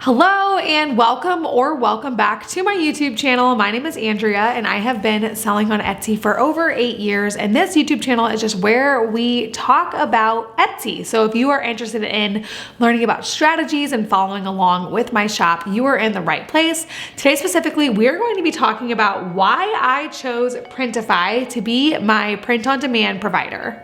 Hello and welcome back to my YouTube channel. My name is Andrea and I have been selling on Etsy for over 8 years, and this YouTube channel is just where we talk about Etsy. So if you are interested in learning about strategies and following along with my shop, you are in the right place. Today specifically, we're going to be talking about why I chose Printify to be my print-on-demand provider.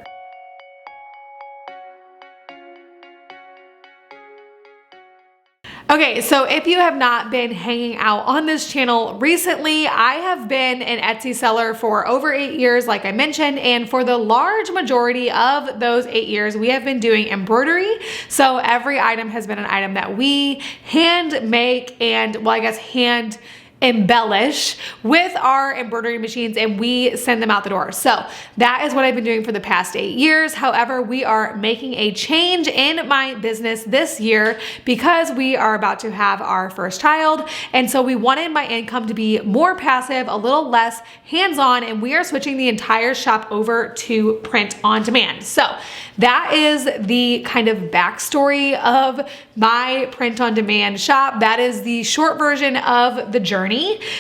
Okay, so if you have not been hanging out on this channel recently, I have been an Etsy seller for over 8 years, like I mentioned, and for the large majority of those 8 years, we have been doing embroidery. So every item has been an item that we hand make and, well, I guess hand embellish with our embroidery machines, and we send them out the door. So that is what I've been doing for the past 8 years. However, we are making a change in my business this year because we are about to have our first child. And so we wanted my income to be more passive, a little less hands-on, and we are switching the entire shop over to print on demand. So that is the kind of backstory of my print on demand shop. That is the short version of the journey.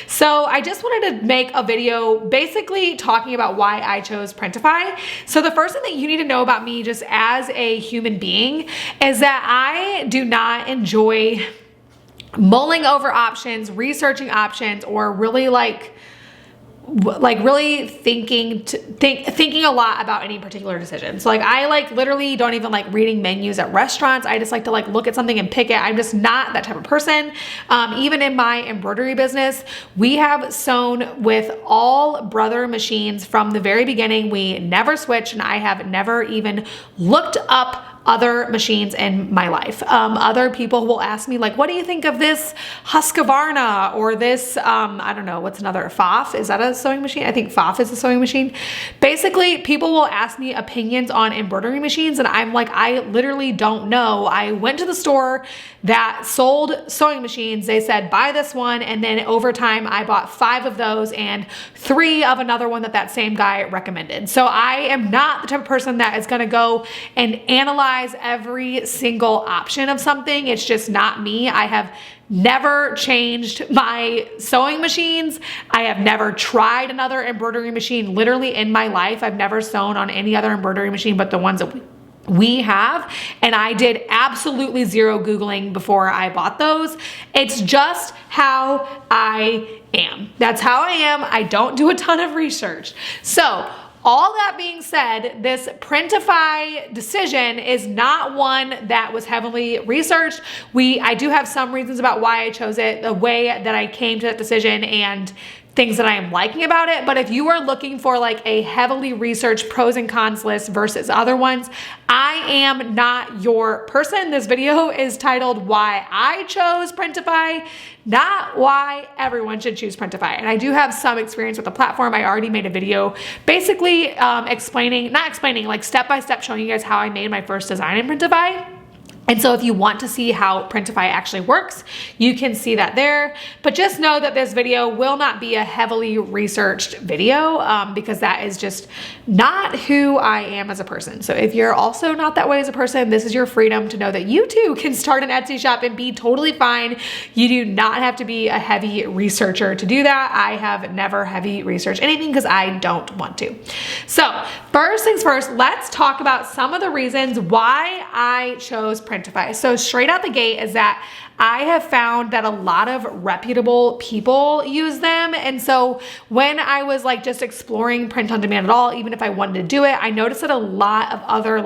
So I just wanted to make a video basically talking about why I chose Printify. So the first thing that you need to know about me just as a human being is that I do not enjoy mulling over options, researching options, or really really thinking a lot about any particular decision. So I literally don't even like reading menus at restaurants. I just like to look at something and pick it. I'm just not that type of person. Even in my embroidery business, we have sewn with all Brother machines from the very beginning. We never switched, and I have never even looked up other machines in my life. Other people will ask me what do you think of this Husqvarna or this, I don't know, what's another, Pfaff? Is that a sewing machine? I think Pfaff is a sewing machine. Basically, people will ask me opinions on embroidery machines, and I'm like, I literally don't know. I went to the store that sold sewing machines. They said, buy this one. And then over time, I bought 5 of those and 3 of another one that same guy recommended. So I am not the type of person that is gonna go and analyze every single option of something. It's just not me. I have never changed my sewing machines. I have never tried another embroidery machine literally in my life. I've never sewn on any other embroidery machine but the ones that we have, and I did absolutely zero Googling before I bought those. It's just how I am. That's how I am. I don't do a ton of research. So all that being said, this Printify decision is not one that was heavily researched. I do have some reasons about why I chose it, the way that I came to that decision, and things that I am liking about it. But if you are looking for a heavily researched pros and cons list versus other ones, I am not your person. This video is titled Why I Chose Printify, not why everyone should choose Printify. And I do have some experience with the platform. I already made a video basically step by step showing you guys how I made my first design in Printify. And so if you want to see how Printify actually works, you can see that there. But just know that this video will not be a heavily researched video because that is just not who I am as a person. So if you're also not that way as a person, this is your freedom to know that you too can start an Etsy shop and be totally fine. You do not have to be a heavy researcher to do that. I have never heavy researched anything because I don't want to. So first things first, let's talk about some of the reasons why I chose Printify. So straight out the gate is that I have found that a lot of reputable people use them. And so when I was just exploring print on demand at all, even if I wanted to do it, I noticed that a lot of other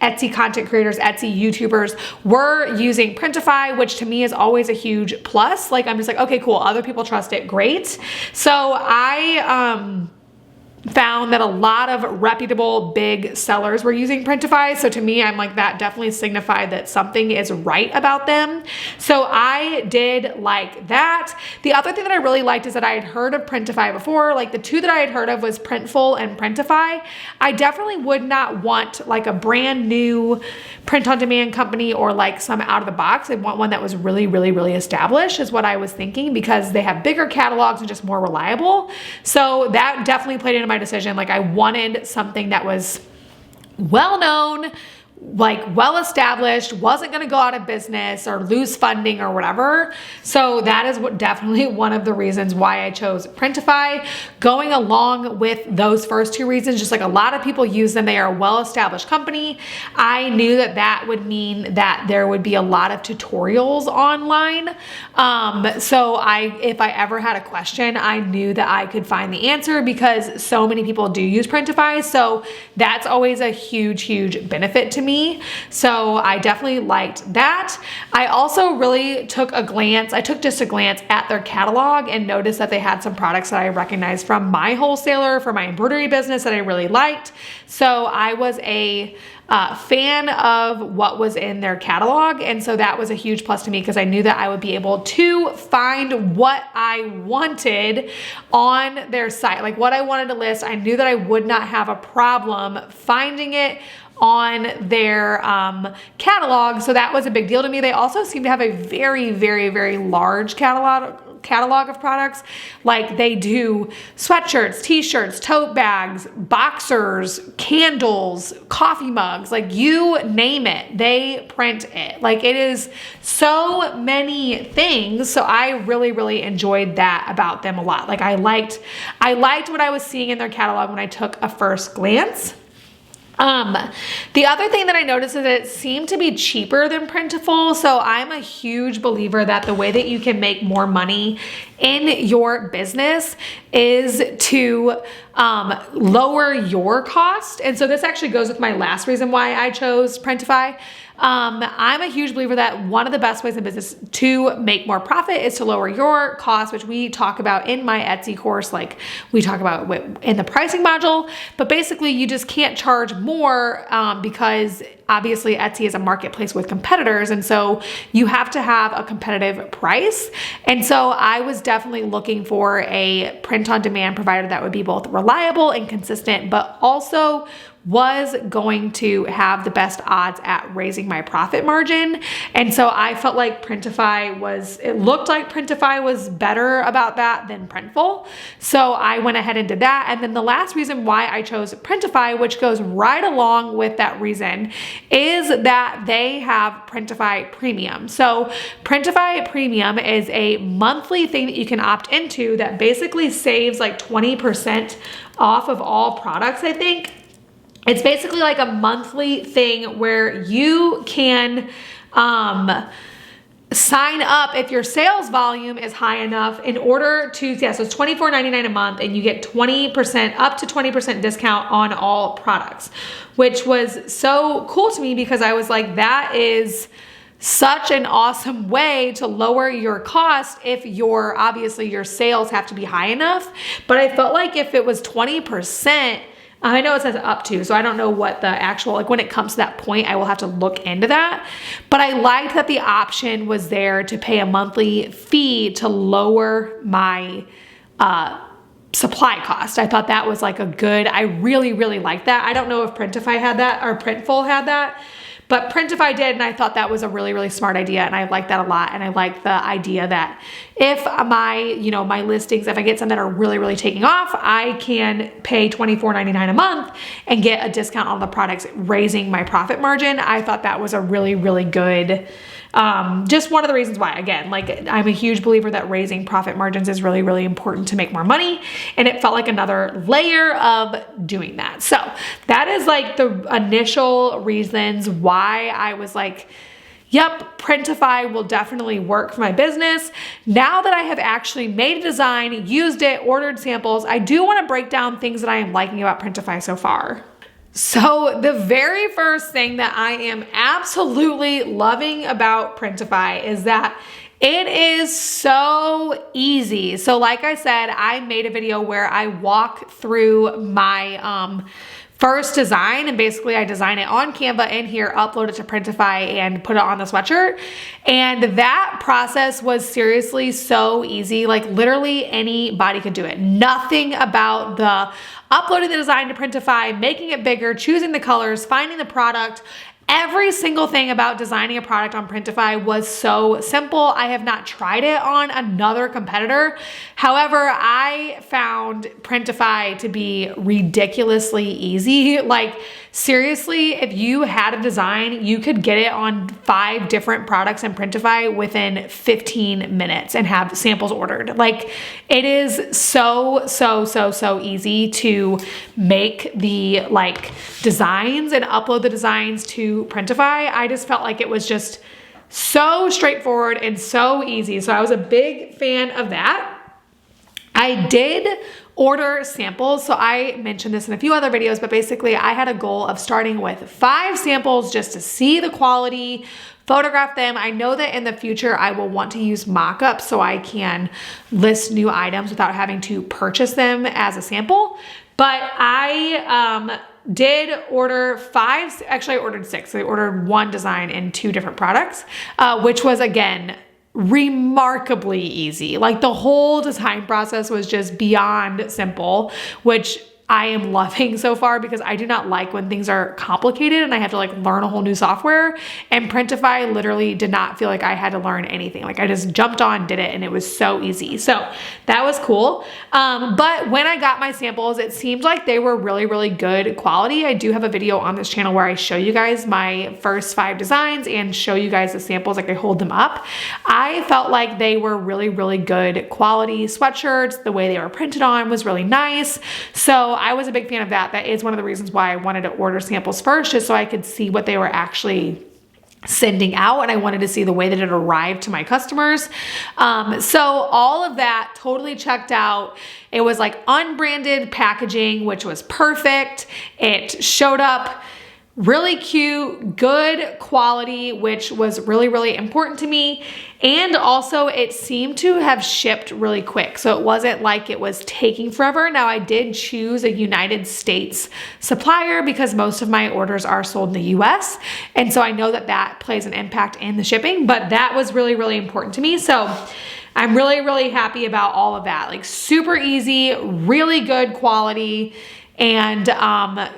Etsy content creators, Etsy YouTubers were using Printify, which to me is always a huge plus. I'm just okay, cool. Other people trust it. Great. So I, found that a lot of reputable big sellers were using Printify. So to me, I'm that definitely signified that something is right about them. So I did like that. The other thing that I really liked is that I had heard of Printify before. The 2 that I had heard of was Printful and Printify. I definitely would not want a brand new print on demand company or some out of the box. I want one that was really, really, really established is what I was thinking, because they have bigger catalogs and just more reliable. So that definitely played into my decision. I wanted something that was well known, like well established, wasn't going to go out of business or lose funding or whatever. So that is what definitely one of the reasons why I chose Printify. Going along with those first two reasons, just like a lot of people use them, they are a well established company. I knew that that would mean that there would be a lot of tutorials online. So if I ever had a question, I knew that I could find the answer because so many people do use Printify. So that's always a huge benefit to me. So I definitely liked that. I also really took just a glance at their catalog and noticed that they had some products that I recognized from my wholesaler for my embroidery business that I really liked. So I was a fan of what was in their catalog. And so that was a huge plus to me because I knew that I would be able to find what I wanted on their site, like what I wanted to list. I knew that I would not have a problem finding it on their catalog. So that was a big deal to me. They also seem to have a very large catalog of products. Like they do sweatshirts, t-shirts, tote bags, boxers, candles, coffee mugs, like you name it, they print it. Like it is so many things. So I really enjoyed that about them a lot. Like I liked what I was seeing in their catalog when I took a first glance. The other thing that I noticed is that it seemed to be cheaper than Printiful. So I'm a huge believer that the way that you can make more money in your business is to lower your cost. And so this actually goes with my last reason why I chose Printify. I'm a huge believer that one of the best ways in business to make more profit is to lower your costs, which we talk about in my Etsy course. Like we talk about in the pricing module, but basically you just can't charge more because obviously Etsy is a marketplace with competitors. And so you have to have a competitive price. And so I was definitely looking for a print on demand provider that would be both reliable and consistent, but also was going to have the best odds at raising my profit margin. And so I felt like it looked like Printify was better about that than Printful. So I went ahead and did that. And then the last reason why I chose Printify, which goes right along with that reason, is that they have Printify Premium. So Printify Premium is a monthly thing that you can opt into that basically saves like 20% off of all products, I think. It's basically like a monthly thing where you can sign up if your sales volume is high enough in order to, so it's $24.99 a month and you get 20%, up to 20% discount on all products, which was so cool to me because I was like, that is such an awesome way to lower your cost if obviously your sales have to be high enough. But I felt like if it was 20%, I know it says up to, so I don't know what the actual, like when it comes to that point, I will have to look into that. But I liked that the option was there to pay a monthly fee to lower my supply cost. I thought that was like I really liked that. I don't know if Printify had that or Printful had that, but Printify did, and I thought that was a really smart idea, and I like that a lot. And I like the idea that if my listings, if I get some that are really taking off, I can pay $24.99 a month and get a discount on the products, raising my profit margin. I thought that was a really good, just one of the reasons why. Again, like I'm a huge believer that raising profit margins is really important to make more money. And it felt like another layer of doing that. So that is like the initial reasons why I was like, yep, Printify will definitely work for my business. Now that I have actually made a design, used it, ordered samples, I do want to break down things that I am liking about Printify so far. So the very first thing that I am absolutely loving about Printify is that it is so easy. So like I said, I made a video where I walk through my first design, and basically I design it on Canva in here, upload it to Printify, and put it on the sweatshirt. And that process was seriously so easy. Like literally anybody could do it. Nothing about the uploading the design to Printify, making it bigger, choosing the colors, finding the product. Every single thing about designing a product on Printify was so simple. I have not tried it on another competitor. However, I found Printify to be ridiculously easy. Like seriously, if you had a design, you could get it on 5 different products in Printify within 15 minutes and have samples ordered. Like, it is so easy to make the like designs and upload the designs to Printify. I just felt like it was just so straightforward and so easy. So I was a big fan of that. I did order samples. So I mentioned this in a few other videos, but basically I had a goal of starting with 5 samples just to see the quality, photograph them. I know that in the future I will want to use mock-ups so I can list new items without having to purchase them as a sample. But I did order 5, actually I ordered 6. So I ordered 1 design in 2 different products, which was again, remarkably easy. Like, the whole design process was just beyond simple, which I am loving so far because I do not like when things are complicated and I have to like learn a whole new software. And Printify literally did not feel like I had to learn anything. Like, I just jumped on, did it, and it was so easy. So that was cool. But when I got my samples, it seemed like they were really good quality. I do have a video on this channel where I show you guys my first 5 designs and show you guys the samples, like I hold them up. I felt like they were really good quality sweatshirts. The way they were printed on was really nice. So I was a big fan of that. That is one of the reasons why I wanted to order samples first, just so I could see what they were actually sending out, and I wanted to see the way that it arrived to my customers. So all of that totally checked out. It was like unbranded packaging, which was perfect. It showed up really cute, good quality, which was really important to me. And also it seemed to have shipped really quick. So it wasn't like it was taking forever. Now, I did choose a United States supplier because most of my orders are sold in the US. And so I know that that plays an impact in the shipping, but that was really important to me. So I'm really happy about all of that. Like, super easy, really good quality, and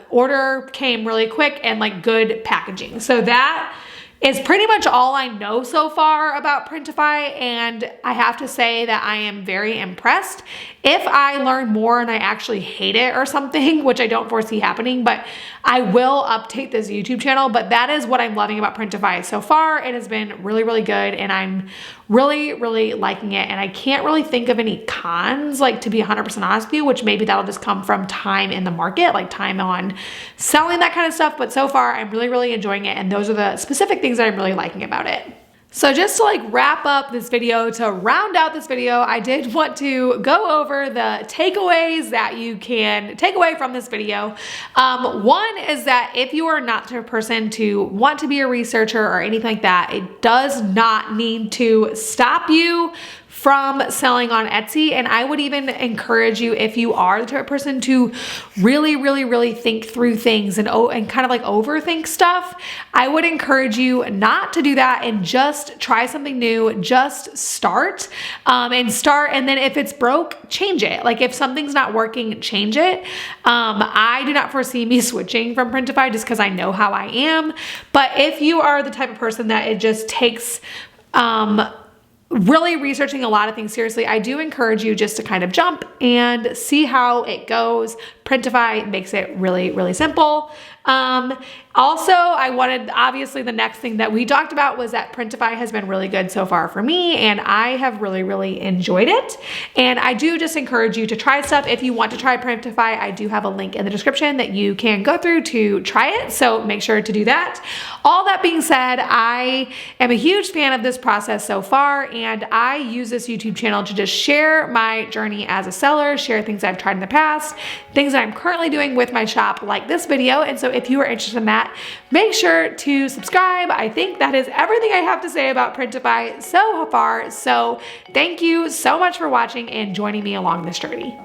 order came really quick, and like good packaging. So that is pretty much all I know so far about Printify, and I have to say that I am very impressed. If I learn more and I actually hate it or something, which I don't foresee happening, but I will update this YouTube channel. But that is what I'm loving about Printify so far. It has been really good, and I'm really liking it. And I can't really think of any cons, like, to be 100% honest with you, which maybe that'll just come from time in the market, like time on selling, that kind of stuff. But so far I'm really enjoying it, and those are the specific things that I'm really liking about it. So just to like wrap up this video, to round out this video, I did want to go over the takeaways that you can take away from this video. One is that if you are not the person to want to be a researcher or anything like that, it does not need to stop you from selling on Etsy. And I would even encourage you, if you are the type of person to really think through things and kind of like overthink stuff, I would encourage you not to do that and just try something new. Just start and then if it's broke, change it. Like, if something's not working, change it. I do not foresee me switching from Printify just because I know how I am. But if you are the type of person that it just takes really researching a lot of things seriously, I do encourage you just to kind of jump and see how it goes. Printify makes it really simple. Also, obviously the next thing that we talked about was that Printify has been really good so far for me, and I have really enjoyed it. And I do just encourage you to try stuff. If you want to try Printify, I do have a link in the description that you can go through to try it. So make sure to do that. All that being said, I am a huge fan of this process so far, and I use this YouTube channel to just share my journey as a seller, share things I've tried in the past, things that I'm currently doing with my shop, like this video. And so if you are interested in that, make sure to subscribe. I think that is everything I have to say about Printify so far. So thank you so much for watching and joining me along this journey.